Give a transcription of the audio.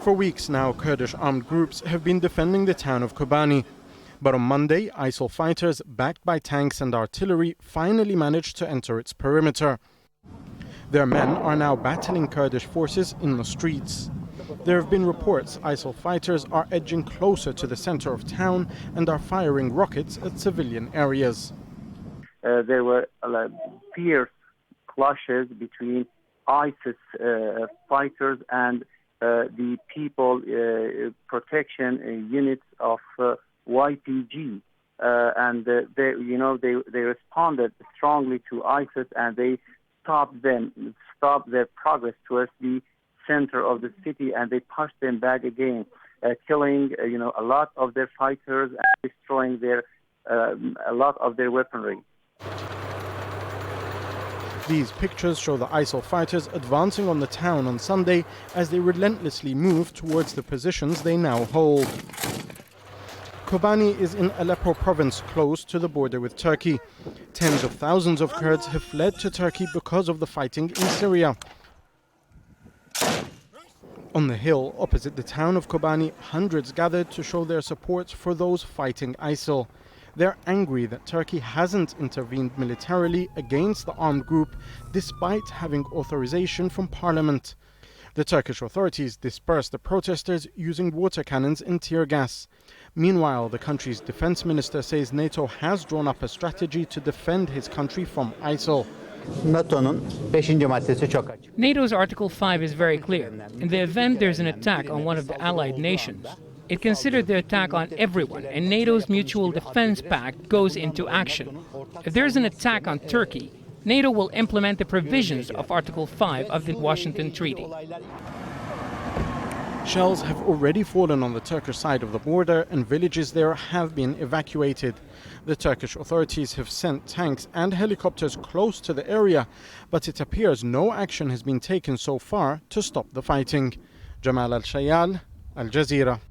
For weeks now, Kurdish armed groups have been defending the town of Kobane. But on Monday, ISIL fighters, backed by tanks and artillery, finally managed to enter its perimeter. Their men are now battling Kurdish forces in the streets. There have been reports ISIL fighters are edging closer to the center of town and are firing rockets at civilian areas. There were fierce clashes between ISIS fighters and the people protection units of YPG, and they responded strongly to ISIS, and they stopped their progress towards the center of the city, and they pushed them back again, killing a lot of their fighters and destroying a lot of their weaponry. These pictures show the ISIL fighters advancing on the town on Sunday as they relentlessly move towards the positions they now hold. Kobane is in Aleppo province, close to the border with Turkey. Tens of thousands of Kurds have fled to Turkey because of the fighting in Syria. On the hill opposite the town of Kobane, hundreds gathered to show their support for those fighting ISIL. They're angry that Turkey hasn't intervened militarily against the armed group, despite having authorization from parliament. The Turkish authorities dispersed the protesters using water cannons and tear gas. Meanwhile, the country's defense minister says NATO has drawn up a strategy to defend his country from ISIL. NATO's Article 5 is very clear. In the event there's an attack on one of the allied nations, it considered the attack on everyone, and NATO's Mutual Defense Pact goes into action. If there's an attack on Turkey, NATO will implement the provisions of Article 5 of the Washington Treaty. Shells have already fallen on the Turkish side of the border, and villages there have been evacuated. The Turkish authorities have sent tanks and helicopters close to the area, but it appears no action has been taken so far to stop the fighting. Jamal, Elshayyal, Al Jazeera.